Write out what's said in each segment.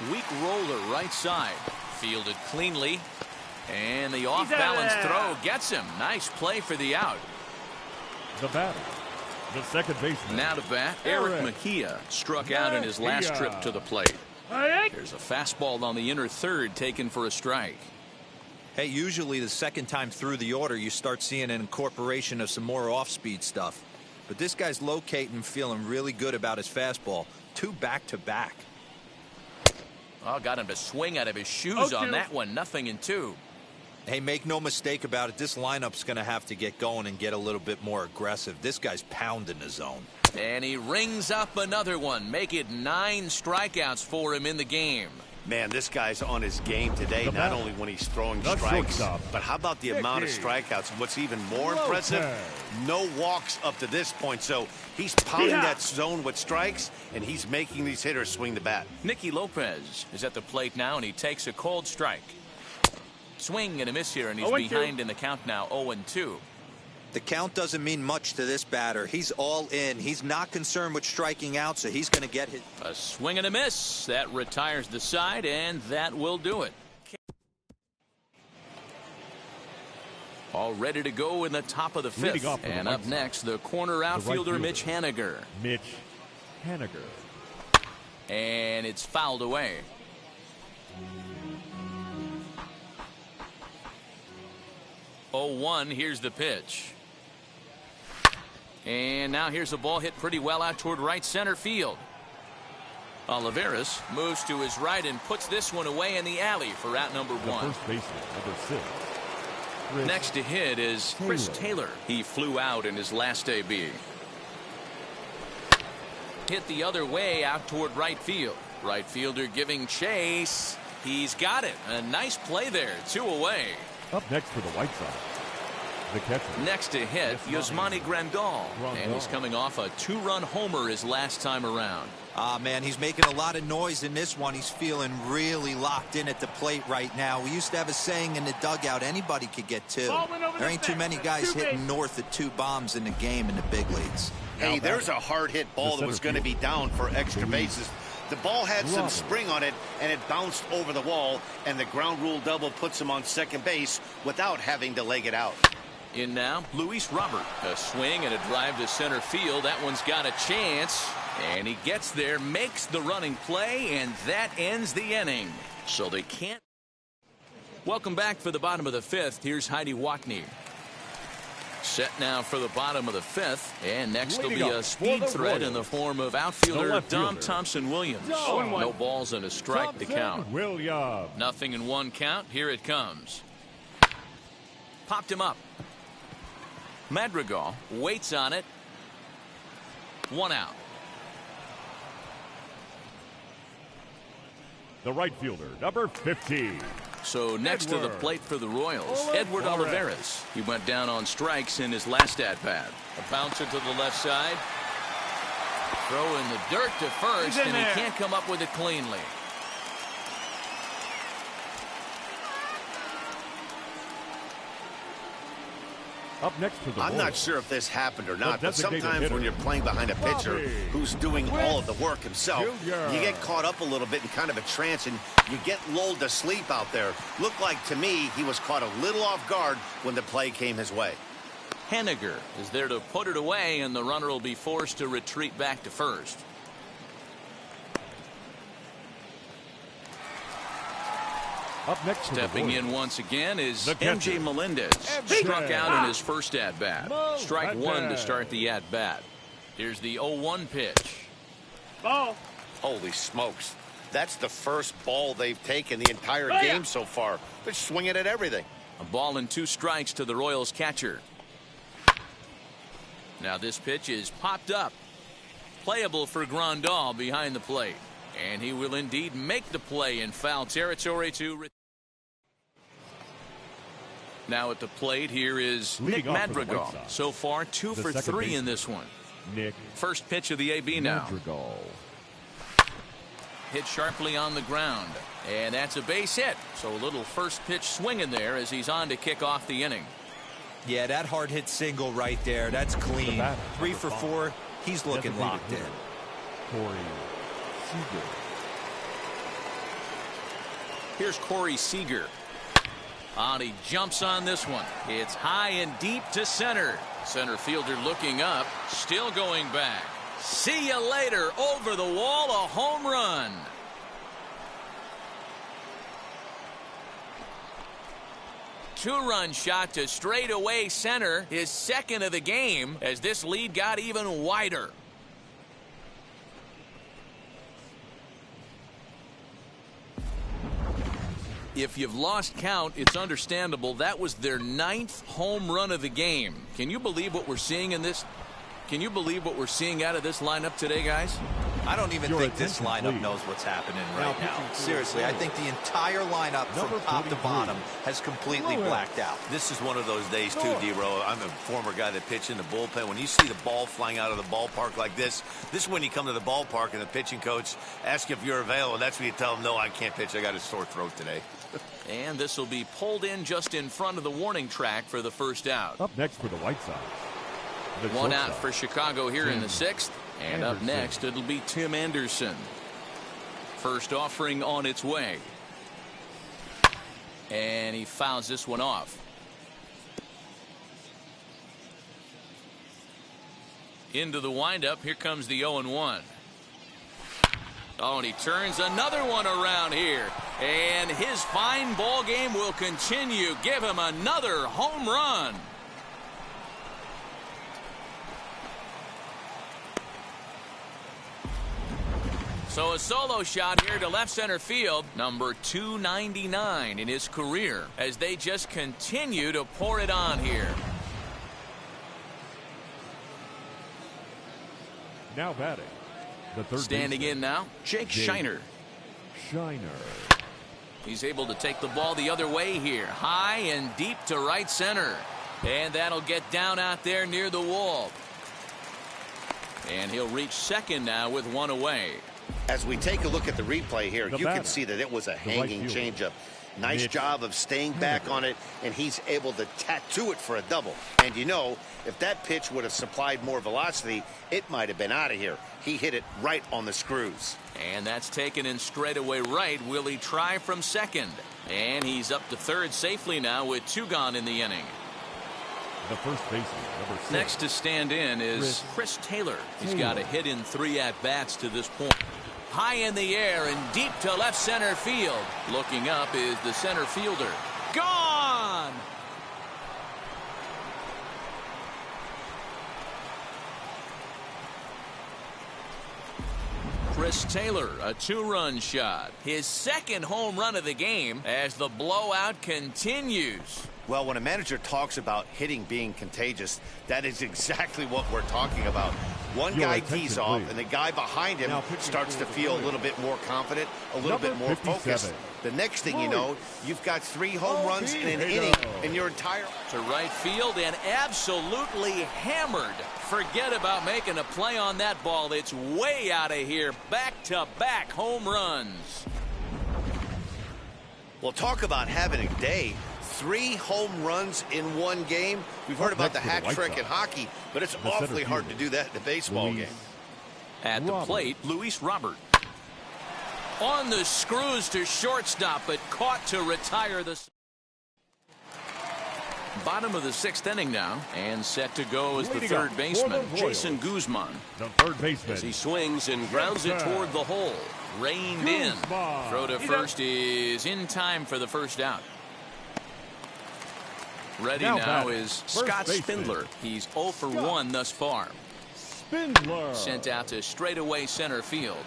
Weak roller right side. Fielded cleanly. And the off-balance throw gets him. Nice play for the out. The batter, the second baseman. Now to bat, Eric Mejia struck out in his last trip to the plate. There's a fastball on the inner third taken for a strike. Hey, usually the second time through the order you start seeing an incorporation of some more off-speed stuff. But this guy's locating, feeling really good about his fastball. 2 back-to-back. Oh, got him to swing out of his shoes on that one. 0-2. Hey, make no mistake about it. This lineup's going to have to get going and get a little bit more aggressive. This guy's pounding the zone. And he rings up another one. Make it 9 strikeouts for him in the game. Man, this guy's on his game today, not only when he's throwing strikes, but how about the amount of strikeouts? And what's even more impressive, no walks up to this point. So he's pounding that zone with strikes, and he's making these hitters swing the bat. Nicky Lopez is at the plate now, and he takes a cold strike. Swing and a miss here, and he's behind in the count now, 0-2. The count doesn't mean much to this batter. He's all in. He's not concerned with striking out, so he's going to get hit. A swing and a miss. That retires the side, and that will do it. All ready to go in the top of the 5th. And up next, the corner outfielder, Mitch Haniger. And it's fouled away. Oh, 1. Here's the pitch. And now here's a ball hit pretty well out toward right center field. Olivares moves to his right and puts this one away in the alley for out number 1. First baseman, number 6. Next to hit is Chris Taylor. He flew out in his last AB. Hit the other way out toward right field. Right fielder giving chase. He's got it. A nice play there. 2 away. Up next for the White Sox, the catcher. Next to hit, Yasmani Grandal. And he's coming off a 2-run homer his last time around. Man, he's making a lot of noise in this one. He's feeling really locked in at the plate right now. We used to have a saying in the dugout, anybody could get 2. There ain't too many guys hitting north of 2 bombs in the game in the big leagues. Hey, there's a hard hit ball that was going to be down for extra bases. The ball had some spring on it, and it bounced over the wall, and the ground rule double puts him on second base without having to leg it out. In now, Luis Robert. A swing and a drive to center field. That one's got a chance, and he gets there, makes the running play, and that ends the inning. So they can't. Welcome back for the bottom of the 5th. Here's Heidi Watney. Set now for the bottom of the 5th, and next will be a speed threat in the form of outfielder Dom Thompson-Williams. No balls and a strike to count. 0-1 count. Here it comes. Popped him up. Madrigal waits on it. 1 out. The right fielder, number 15. So next to the plate for the Royals, Edward Olivares. He went down on strikes in his last at-bat. A bouncer to the left side. Throw in the dirt to first, and he can't come up with it cleanly. Up next for the I'm not sure if this happened or not, but sometimes when you're playing behind a pitcher who's doing all of the work himself, you get caught up a little bit in kind of a trance, and you get lulled to sleep out there. Looked like to me he was caught a little off guard when the play came his way. Haniger is there to put it away, and the runner will be forced to retreat back to first. Up next, stepping in once again is MJ Melendez. Struck out in his first at-bat. Strike 1 to start the at-bat. Here's the 0-1 pitch. Ball. Holy smokes. That's the first ball they've taken the entire game so far. They're swinging at everything. A ball and 2 strikes to the Royals catcher. Now this pitch is popped up. Playable for Grandal behind the plate. And he will indeed make the play in foul territory to. Now at the plate, here is Nick Madrigal. So far, 2 for 3 in this one. First pitch of the AB now. Hit sharply on the ground. And that's a base hit. So a little first pitch swing in there as he's on to kick off the inning. Yeah, that hard hit single right there. That's clean. 3 for 4. He's looking locked in. Here's Corey Seager. And he jumps on this one. It's high and deep to center. Center fielder looking up, still going back. See you later. Over the wall, a home run. Two-run shot to straightaway center, his second of the game, as this lead got even wider. If you've lost count, it's understandable. That was their 9th home run of the game. Can you believe what we're seeing in this? Can you believe what we're seeing out of this lineup today, guys? I don't even think this lineup knows what's happening right now. Seriously, I think the entire lineup from top to bottom has completely blacked out. This is one of those days, too, D-Row. I'm a former guy that pitched in the bullpen. When you see the ball flying out of the ballpark like this is when you come to the ballpark and the pitching coach asks if you're available. That's when you tell him, no, I can't pitch. I got a sore throat today. And this will be pulled in just in front of the warning track for the first out. Up next for the White Sox. One out for Chicago here in the 6th. And up next, it'll be Tim Anderson. First offering on its way. And he fouls this one off. Into the windup. Here comes the 0-1. Oh, and he turns another one around here. And his fine ball game will continue. Give him another home run. So a solo shot here to left center field, number 299 in his career, as they just continue to pour it on here. Now batting, the third standing baseman. In now, Jake Shiner. He's able to take the ball the other way here, high and deep to right center. And that'll get down out there near the wall. And he'll reach second now with one away. As we take a look at the replay here, you can see that it was a hanging changeup. Nice job of staying back on it, and he's able to tattoo it for a double. And you know, if that pitch would have supplied more velocity, it might have been out of here. He hit it right on the screws. And that's taken in straightaway right. Will he try from second? And he's up to third safely now with 2 gone in the inning. The first baseman, number 6. Next to stand in is Chris Taylor. He's got a hit in 3 at-bats to this point. High in the air and deep to left center field. Looking up is the center fielder. Gone! Chris Taylor, a 2-run shot. His second home run of the game as the blowout continues. Well, when a manager talks about hitting being contagious, that is exactly what we're talking about. One guy tees off, and the guy behind him starts to feel a little bit more confident, a little bit more focused. The next thing you know, you've got 3 home runs in an inning in your entire... To right field and absolutely hammered. Forget about making a play on that ball. It's way out of here. Back-to-back home runs. Well, talk about having a day. 3 home runs in 1 game. We've heard about the hat trick in hockey, but it's awfully hard to do that in a baseball game. At the plate, Luis Robert. On the screws to shortstop, but caught to retire the... Bottom of the 6th inning now, and set to go is the third baseman, Jason Guzman. The third baseman. As he swings and grounds it toward the hole. Reined in. Throw to first is in time for the first out. Ready now is Scott Spindler. He's 0 for 1 thus far. Spindler. Sent out to straightaway center field.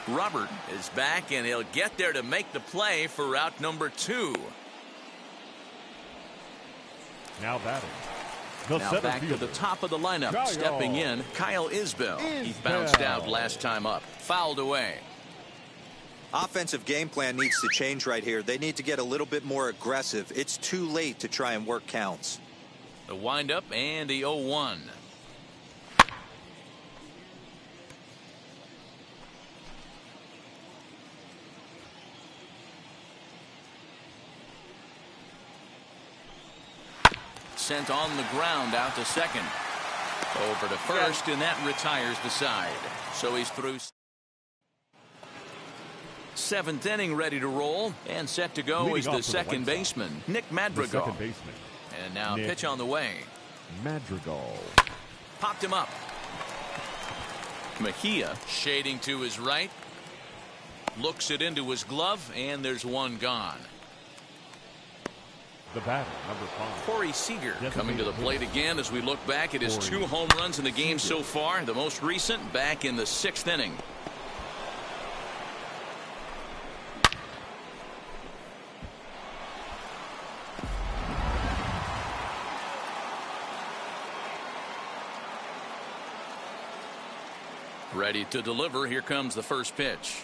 Robert is back, and he'll get there to make the play for route number 2. Now batting. Now back to the top of the lineup. Stepping in, Kyle Isbell. He bounced out last time up. Fouled away. Offensive game plan needs to change right here. They need to get a little bit more aggressive. It's too late to try and work counts. The windup and the 0-1. Sent on the ground out to second. Over to first, and that retires the side. So he's through. Seventh inning ready to roll, and set to go is the second baseman, Nick Madrigal. And now pitch on the way. Madrigal. Popped him up. Mejia shading to his right. Looks it into his glove, and there's one gone. The batter, number 5. Corey Seager coming to the plate again as we look back at his 2 home runs in the game so far. The most recent back in the 6th inning. Ready to deliver. Here comes the first pitch.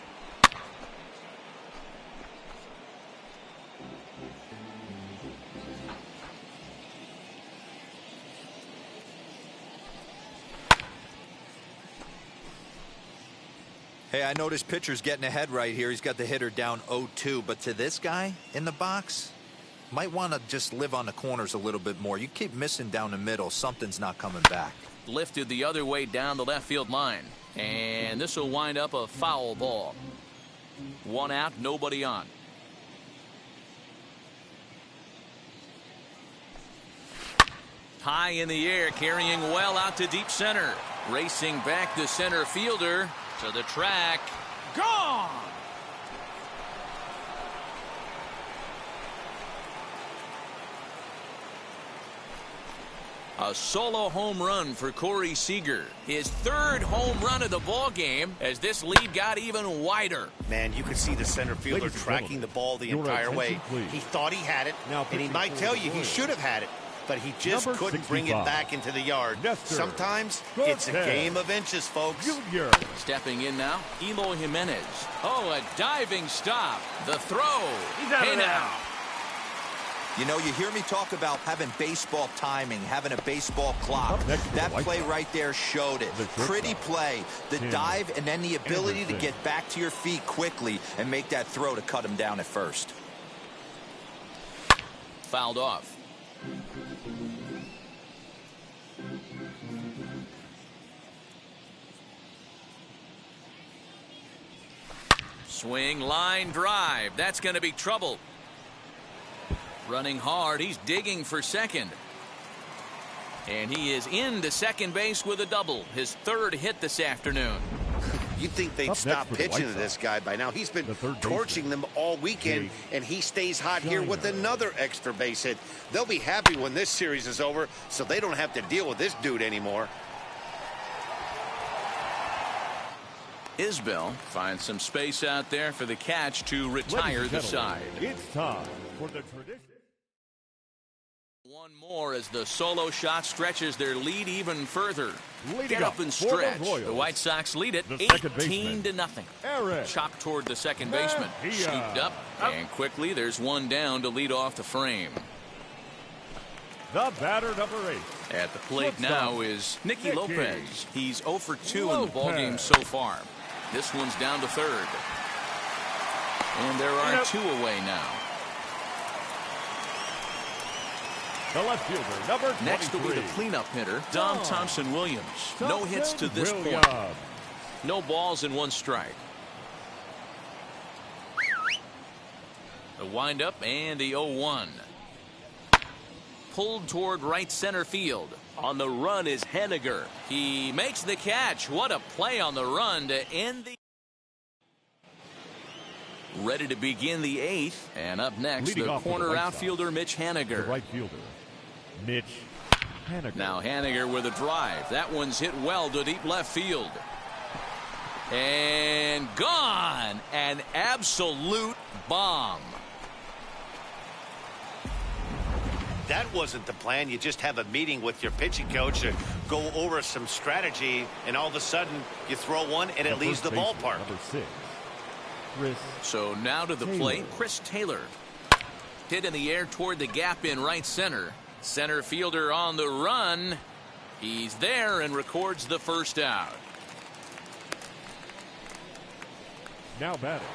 Hey, I noticed pitcher's getting ahead right here. He's got the hitter down 0-2, but to this guy in the box, might want to just live on the corners a little bit more. You keep missing down the middle, something's not coming back. Lifted the other way down the left field line, and this will wind up a foul ball. 1 out, nobody on. High in the air, carrying well out to deep center. Racing back the center fielder to the track. Gone! A solo home run for Corey Seager. His 3rd home run of the ball game as this lead got even wider. Man, you could see the center fielder tracking the ball the entire way. He thought he had it, and he might tell you he should have had it, but he just couldn't bring it back into the yard. Sometimes it's a game of inches, folks. Stepping in now, Eloy Jimenez. Oh, a diving stop. The throw. Hey now. You know, you hear me talk about having baseball timing, having a baseball clock. That play right there showed it. Pretty play. The dive and then the ability to get back to your feet quickly and make that throw to cut him down at first. Fouled off. Swing, line drive. That's going to be trouble. Running hard. He's digging for second. And he is into second base with a double. His 3rd hit this afternoon. You'd think they'd stop pitching to this guy by now. He's been torching them all weekend, and he stays hot here with another extra base hit. They'll be happy when this series is over, so they don't have to deal with this dude anymore. Isbell finds some space out there for the catch to retire the side. It's time for the tradition. One more as the solo shot stretches their lead even further. Get up and stretch. The White Sox lead it 18-0. Chop toward the second baseman. Scooped up, and quickly there's one down to lead off the frame. The batter, number 8. At the plate now is Nicky Lopez. He's 0 for 2 in the ballgame so far. This one's down to 3rd. And there are 2 away now. The left fielder, number 23. Next will be the cleanup hitter, Dom Thompson-Williams. No hits to this point. No balls and 1 strike. The windup and the 0-1. Pulled toward right center field. On the run is Henniger. He makes the catch. What a play on the run to end the... Ready to begin the 8th. And up next, the corner outfielder, Mitch Haniger. The right fielder, Mitch Haniger. Now Haniger with a drive. That one's hit well to deep left field. And gone. An absolute bomb. That wasn't the plan. You just have a meeting with your pitching coach to go over some strategy, and all of a sudden you throw one and it leaves the ballpark. Number 6. Chris So now to the plate, Chris Taylor. Hit in the air toward the gap in right center. Center fielder on the run. He's there and records the first out. Now batting.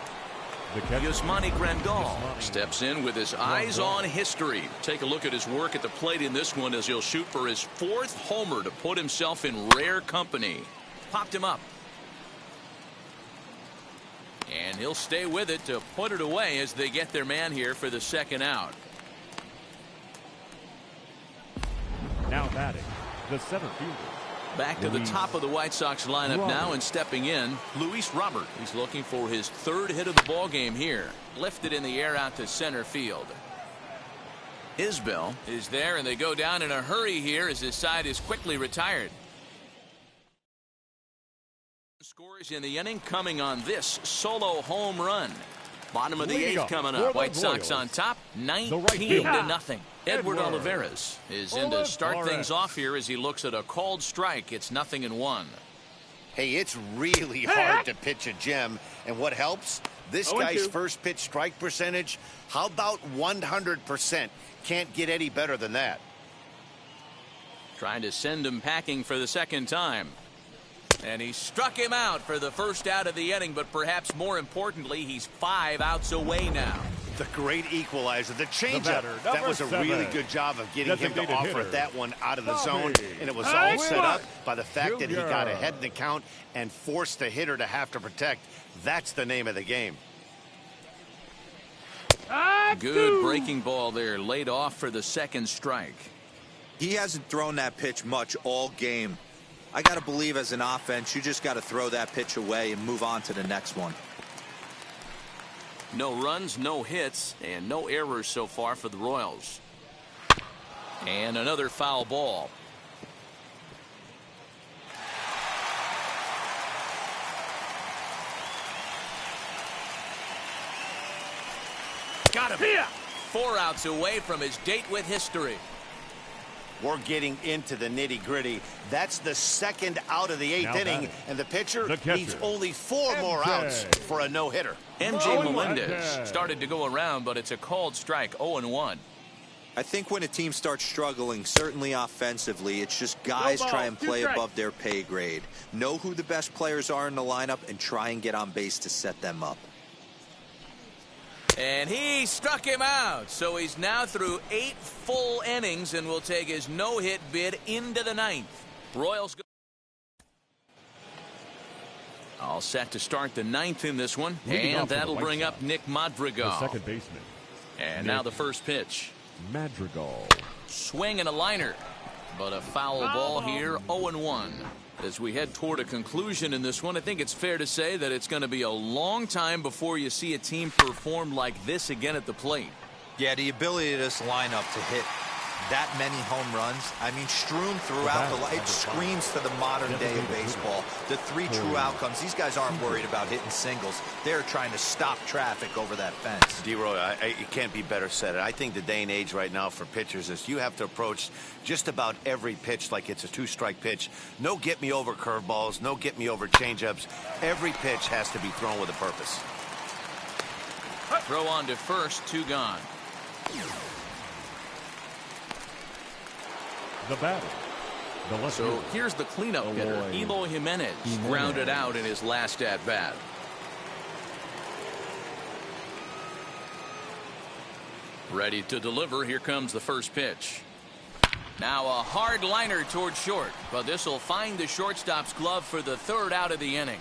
Yasmani Grandal steps in with his eyes on history. Take a look at his work at the plate in this one as he'll shoot for his 4th homer to put himself in rare company. Popped him up. And he'll stay with it to put it away as they get their man here for the second out. Now batting, the center fielder. Back to the top of the White Sox lineup now, and stepping in, Luis Robert. He's looking for his third hit of the ball game here. Lifted in the air out to center field. Isbell is there, and they go down in a hurry here as his side is quickly retired. Scores in the inning coming on this solo home run. Bottom of the eighth coming up. White Sox on top, 19-0. Edward Olivares is in to start things off here as he looks at a called strike. It's 0-1. Hey, it's really hard to pitch a gem, and what helps? This guy's first pitch strike percentage, how about 100%? Can't get any better than that. Trying to send him packing for the second time. And he struck him out for the first out of the inning, but perhaps more importantly, he's 5 outs away now. The great equalizer, the changeup. That was a really good job of getting him to offer that one out of the zone, and it was all set up by the fact that he got ahead in the count and forced the hitter to have to protect. That's the name of the game. Good breaking ball there, laid off for the second strike. He hasn't thrown that pitch much all game. I got to believe as an offense, you just got to throw that pitch away and move on to the next one. No runs, no hits, and no errors so far for the Royals. And another foul ball. Got him. 4 outs away from his date with history. We're getting into the nitty-gritty. That's the second out of the 8th inning, and the pitcher needs only 4 more outs for a no-hitter. MJ Melendez started to go around, but it's a called strike, 0-1. I think when a team starts struggling, certainly offensively, it's just guys try and play above their pay grade. Know who the best players are in the lineup and try and get on base to set them up. And he struck him out, so he's now through 8 full innings and will take his no-hit bid into the 9th. Royals go all set to start the 9th in this one, and that'll bring up Nick Madrigal, the second baseman. And now the first pitch. Madrigal. Swing and a liner, but a foul ball here, 0-1. As we head toward a conclusion in this one, I think it's fair to say that it's going to be a long time before you see a team perform like this again at the plate. Yeah, the ability of this lineup to hit that many home runs, I mean, strewn throughout the line, it screams to the modern day of baseball. The 3 true outcomes. These guys aren't worried about hitting singles. They're trying to stop traffic over that fence. D-Roy, it can't be better said. I think the day and age right now for pitchers is you have to approach just about every pitch like it's a 2-strike pitch. No get-me-over curveballs, no get-me-over changeups. Every pitch has to be thrown with a purpose. Throw on to first, 2 gone. The batter. So here's the cleanup hitter, Eloy Jimenez, grounded out in his last at-bat. Ready to deliver. Here comes the first pitch. Now a hard liner toward short, but this will find the shortstop's glove for the 3rd out of the inning.